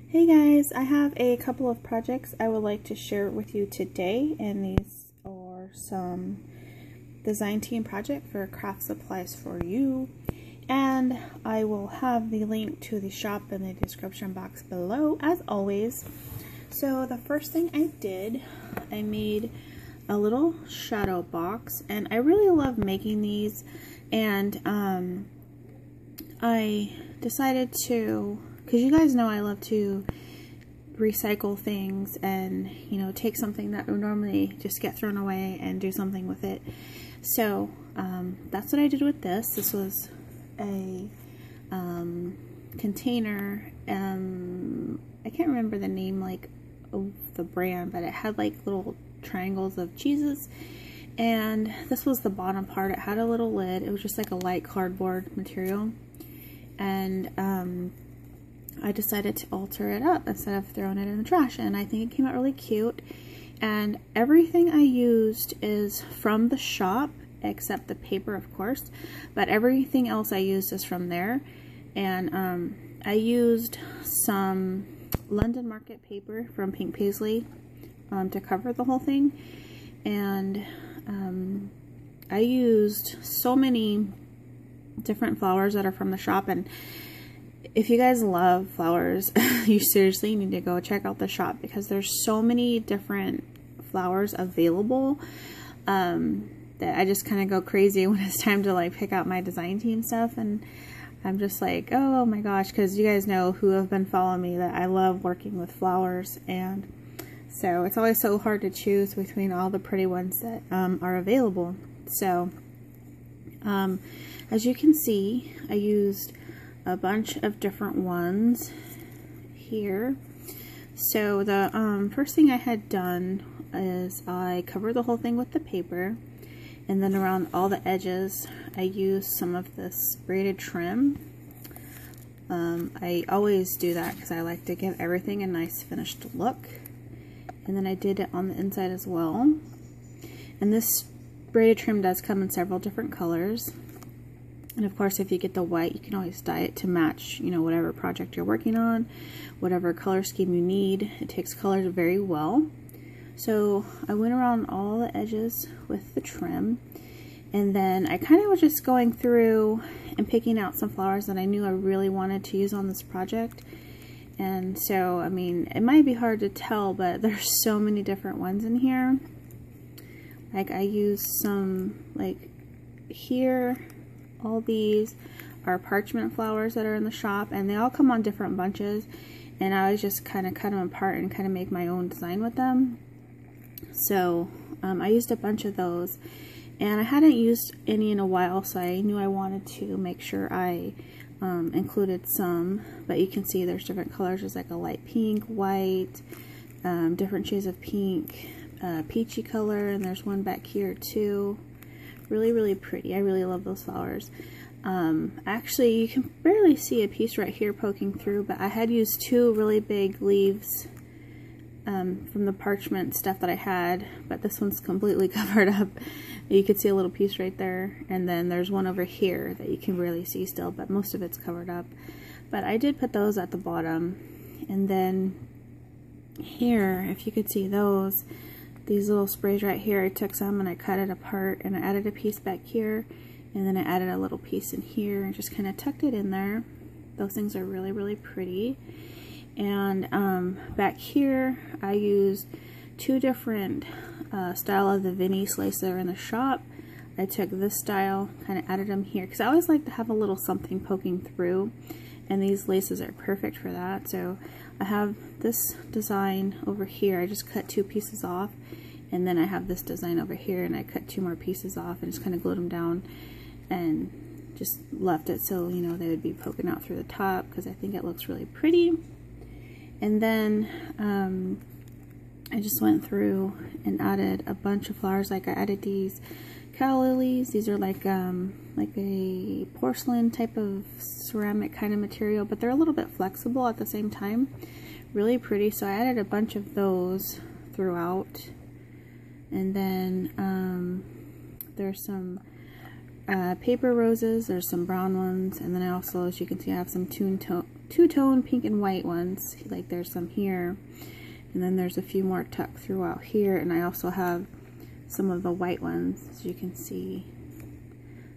Hey guys, I have a couple of projects I would like to share with you today, and these are some design team project for KraftSupplies4u, and I will have the link to the shop in the description box below as always. So the first thing I did, I made a little shadow box, and I really love making these, and I decided to, because you guys know I love to recycle things and, you know, take something that would normally just get thrown away and do something with it. So that's what I did with this. This was a container. I can't remember the name of the brand, but it had like little triangles of cheeses, and this was the bottom part. It had a little lid. It was just like a light cardboard material, and I decided to alter it up instead of throwing it in the trash, and I think it came out really cute. And everything I used is from the shop except the paper, of course, but everything else I used is from there. And I used some London Market paper from Pink Paisley to cover the whole thing, and I used so many different flowers that are from the shop. And if you guys love flowers, you seriously need to go check out the shop, because there's so many different flowers available that I just kind of go crazy when it's time to like pick out my design team stuff. And I'm just like, oh my gosh, because you guys know who have been following me that I love working with flowers, and so it's always so hard to choose between all the pretty ones that are available. So as you can see, I used a bunch of different ones here. So the first thing I had done is I covered the whole thing with the paper, and then around all the edges I used some of this braided trim. I always do that because I like to give everything a nice finished look. And then I did it on the inside as well. And this braided trim does come in several different colors. And of course, if you get the white, you can always dye it to match, you know, whatever project you're working on, whatever color scheme you need. It takes colors very well. So I went around all the edges with the trim, and then I kind of was just going through and picking out some flowers that I knew I really wanted to use on this project. And so, I mean, it might be hard to tell, but there's so many different ones in here. Like, I used some, like, here. All these are parchment flowers that are in the shop, and they all come on different bunches, and I was just kind of cut them apart and kind of make my own design with them. So I used a bunch of those, and I hadn't used any in a while, so I knew I wanted to make sure I included some. But you can see there's different colors. There's like a light pink, white, different shades of pink, peachy color, and there's one back here too. Really, really pretty. I really love those flowers. Actually, you can barely see a piece right here poking through, but I had used two really big leaves from the parchment stuff that I had, but this one's completely covered up. You can see a little piece right there, and then there's one over here that you can really see still, but most of it's covered up. But I did put those at the bottom, and then here, if you could see those, these little sprays right here, I took some and I cut it apart, and I added a piece back here, and then I added a little piece in here and just kind of tucked it in there. Those things are really, really pretty. And back here I used two different style of the Vinnie's lace that are in the shop. I took this style, kind of added them here, because I always like to have a little something poking through, and these laces are perfect for that. So I have this design over here. I just cut two pieces off, and then I have this design over here, and I cut two more pieces off and just kind of glued them down and just left it so, you know, they would be poking out through the top, because I think it looks really pretty. And then I just went through and added a bunch of flowers. Like I added these calla lilies. These are like a porcelain type of ceramic kind of material, but they're a little bit flexible at the same time. Really pretty. So I added a bunch of those throughout. And then there's some paper roses. There's some brown ones, and then I also, as you can see, I have some two-tone pink and white ones. Like there's some here, and then there's a few more tucked throughout here, and I also have some of the white ones, as you can see,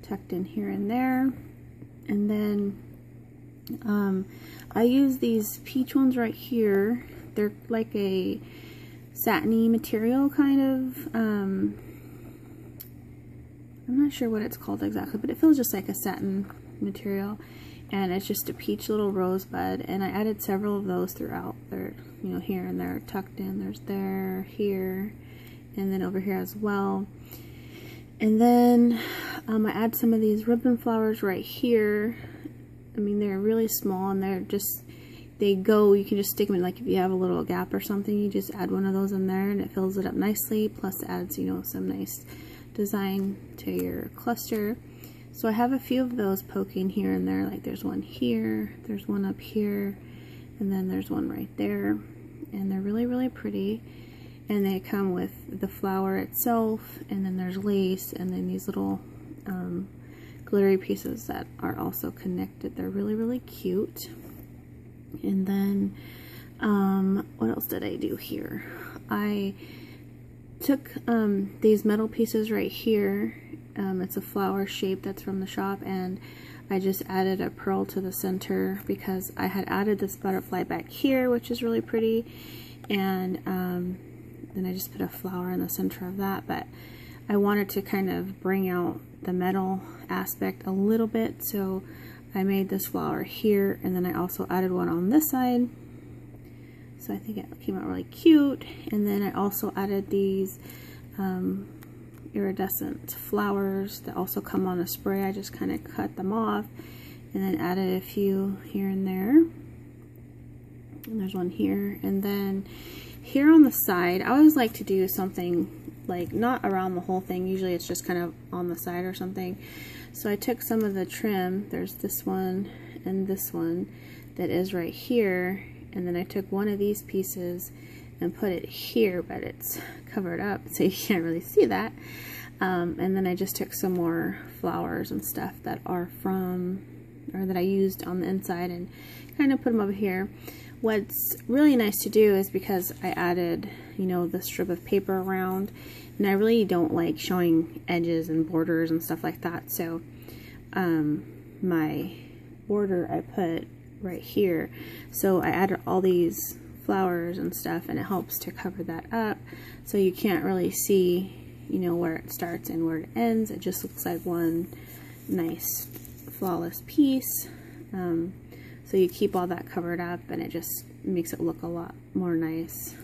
tucked in here and there. And then I use these peach ones right here. They're like a satiny material kind of. I'm not sure what it's called exactly, but it feels just like a satin material, and it's just a peach little rosebud, and I added several of those throughout. They're, you know, here and there tucked in. There's there, here, and then over here as well. And then I add some of these ribbon flowers right here. I mean, they're really small, and they're just, they go, you can just stick them in, like if you have a little gap or something, you just add one of those in there and it fills it up nicely, plus adds, you know, some nice design to your cluster. So I have a few of those poking here and there, like there's one here, there's one up here, and then there's one right there, and they're really, really pretty. And they come with the flower itself, and then there's lace, and then these little glittery pieces that are also connected. They're really, really cute. And then what else did I do here? I took these metal pieces right here. It's a flower shape that's from the shop, and I just added a pearl to the center because I had added this butterfly back here, which is really pretty, and then I just put a flower in the center of that. But I wanted to kind of bring out the metal aspect a little bit, so I made this flower here, and then I also added one on this side. So I think it came out really cute. And then I also added these iridescent flowers that also come on a spray. I just kind of cut them off and then added a few here and there. And there's one here. And then here on the side, I always like to do something like not around the whole thing. Usually it's just kind of on the side or something. So I took some of the trim. There's this one and this one that is right here. And then I took one of these pieces and put it here, but it's covered up, so you can't really see that. And then I just took some more flowers and stuff that are from, or that I used on the inside, and kind of put them over here. What's really nice to do is, because I added, you know, the strip of paper around, and I really don't like showing edges and borders and stuff like that, so my border I put right here. So I added all these flowers and stuff, and it helps to cover that up, so you can't really see, you know, where it starts and where it ends. It just looks like one nice flawless piece. So you keep all that covered up, and it just makes it look a lot more nice.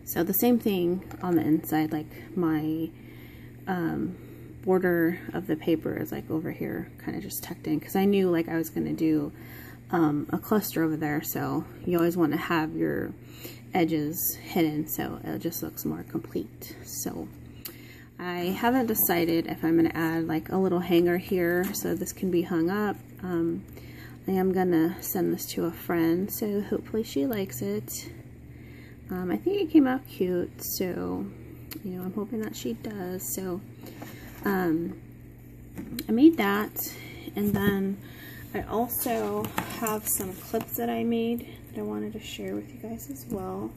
So the same thing on the inside, like my border of the paper is like over here, kind of just tucked in, because I knew like I was going to do a cluster over there, so you always want to have your edges hidden so it just looks more complete. So I haven't decided if I'm going to add like a little hanger here so this can be hung up. I am going to send this to a friend, so hopefully she likes it. I think it came out cute, so you know, I'm hoping that she does. So I made that, and then I also have some clips that I made that I wanted to share with you guys as well.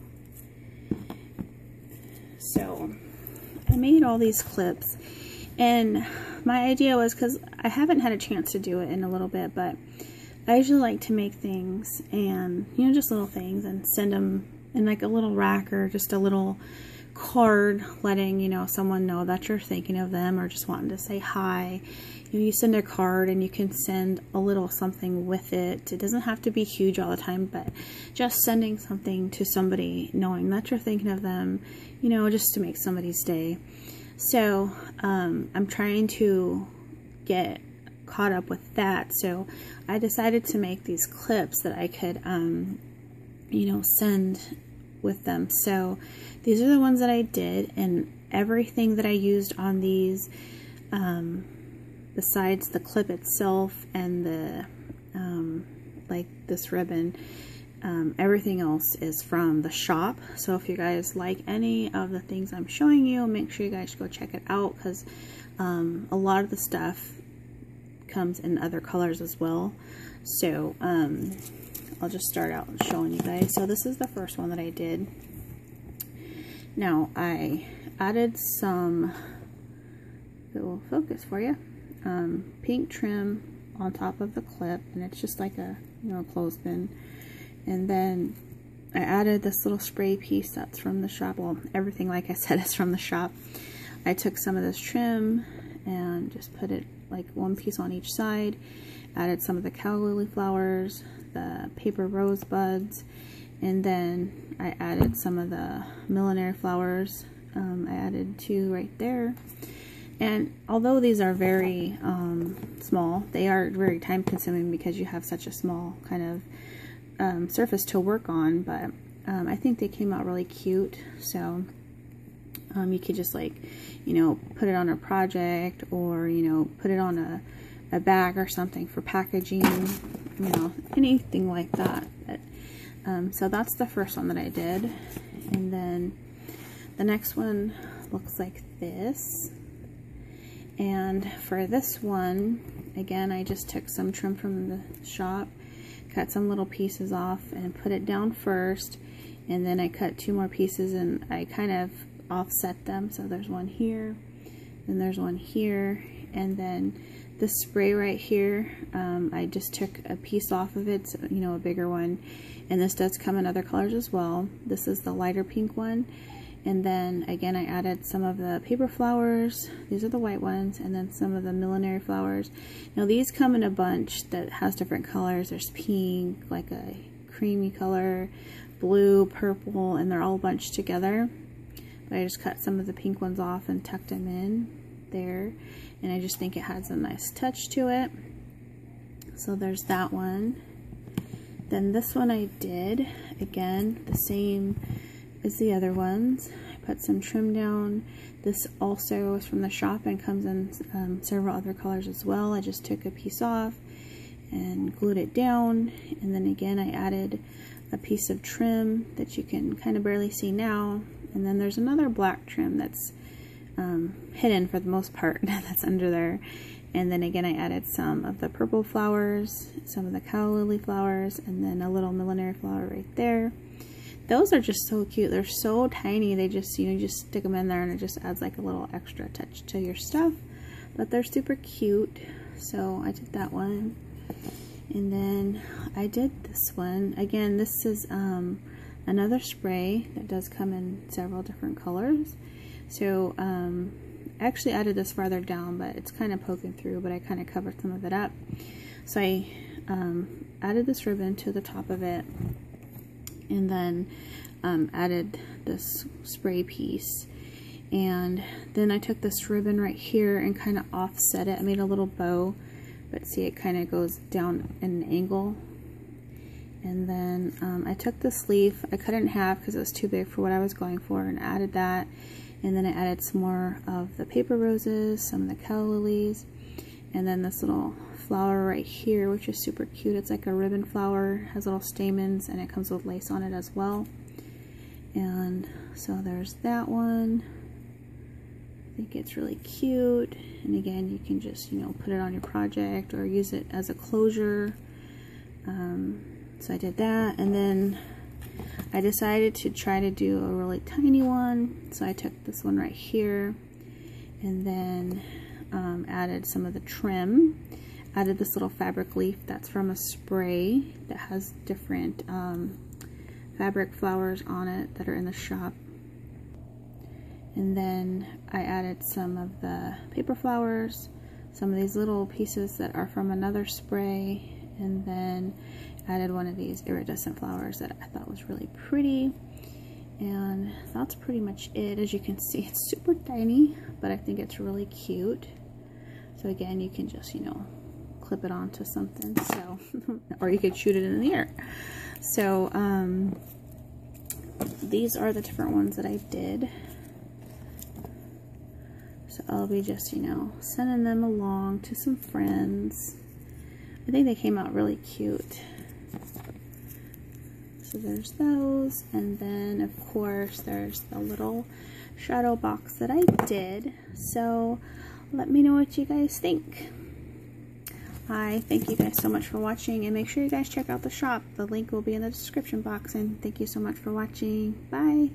So I made all these clips, and my idea was, because I haven't had a chance to do it in a little bit, but I usually like to make things, and you know, just little things, and send them in like a little rack or just a little card letting, you know, someone know that you're thinking of them or just wanting to say hi. You know, you send a card and you can send a little something with it. It doesn't have to be huge all the time, but just sending something to somebody, knowing that you're thinking of them, you know, just to make somebody's day. So I'm trying to get caught up with that, so I decided to make these clips that I could you know, send with them. So these are the ones that I did, and everything that I used on these, besides the clip itself and the like this ribbon, everything else is from the shop. So if you guys like any of the things I'm showing you, make sure you guys go check it out, because a lot of the stuff comes in other colors as well. So I'll just start out showing you guys. So this is the first one that I did. Now I added some, it will focus for you, pink trim on top of the clip, and it's just like a, you know, clothespin. And then I added this little spray piece that's from the shop. Well, everything, like I said, is from the shop. I took some of this trim and just put it like one piece on each side. Added some of the calla lily flowers, the paper rose buds, and then I added some of the millinery flowers. I added 2 right there. And although these are very small, they are very time consuming because you have such a small kind of surface to work on, but I think they came out really cute. So you could just, like, you know, put it on a project, or, you know, put it on a bag or something for packaging, you know, anything like that. But, so that's the first one that I did. And then the next one looks like this. And for this one, again, I just took some trim from the shop, cut some little pieces off and put it down first, and then I cut 2 more pieces and I kind of offset them. So there's one here, then there's one here, and then this spray right here, I just took a piece off of it, so, you know, a bigger one. And this does come in other colors as well. This is the lighter pink one. And then again, I added some of the paper flowers. These are the white ones, and then some of the millinery flowers. Now these come in a bunch that has different colors. There's pink, like a creamy color, blue, purple, and they're all bunched together. But I just cut some of the pink ones off and tucked them in there. And I just think it has a nice touch to it. So there's that one. Then this one I did, again, the same as the other ones. I put some trim down. This also is from the shop and comes in several other colors as well. I just took a piece off and glued it down. And then again, I added a piece of trim that you can kind of barely see now. And then there's another black trim that's hidden for the most part that's under there. And then again, I added some of the purple flowers, some of the calla lily flowers, and then a little millinery flower right there. Those are just so cute. They're so tiny. They just, you know, you just stick them in there and it just adds like a little extra touch to your stuff. But they're super cute. So I did that one. And then I did this one. Again, this is another spray that does come in several different colors. So I actually added this farther down, but it's kind of poking through, but I kind of covered some of it up. So I added this ribbon to the top of it, and then added this spray piece. And then I took this ribbon right here and kind of offset it. I made a little bow, but see, it kind of goes down in an angle. And then I took the sleeve, I cut it in half because it was too big for what I was going for, and added that. And then I added some more of the paper roses, some of the calla lilies, and then this little flower right here, which is super cute. It's like a ribbon flower, has little stamens, and it comes with lace on it as well. And so there's that one. I think it's really cute. And again, you can just, you know, put it on your project or use it as a closure. So I did that, and then I decided to try to do a really tiny one. So I took this one right here, and then added some of the trim. Added this little fabric leaf that's from a spray that has different fabric flowers on it that are in the shop. And then I added some of the paper flowers, some of these little pieces that are from another spray, and then added one of these iridescent flowers that I thought was really pretty. And that's pretty much it. As you can see, it's super tiny, but I think it's really cute. So again, you can just, you know, clip it onto something, so or you could shoot it in the air. So these are the different ones that I did. So I'll be just, you know, sending them along to some friends. I think they came out really cute. So there's those, and then of course there's the little shadow box that I did. So let me know what you guys think. I thank you guys so much for watching, and make sure you guys check out the shop. The link will be in the description box, and thank you so much for watching. Bye!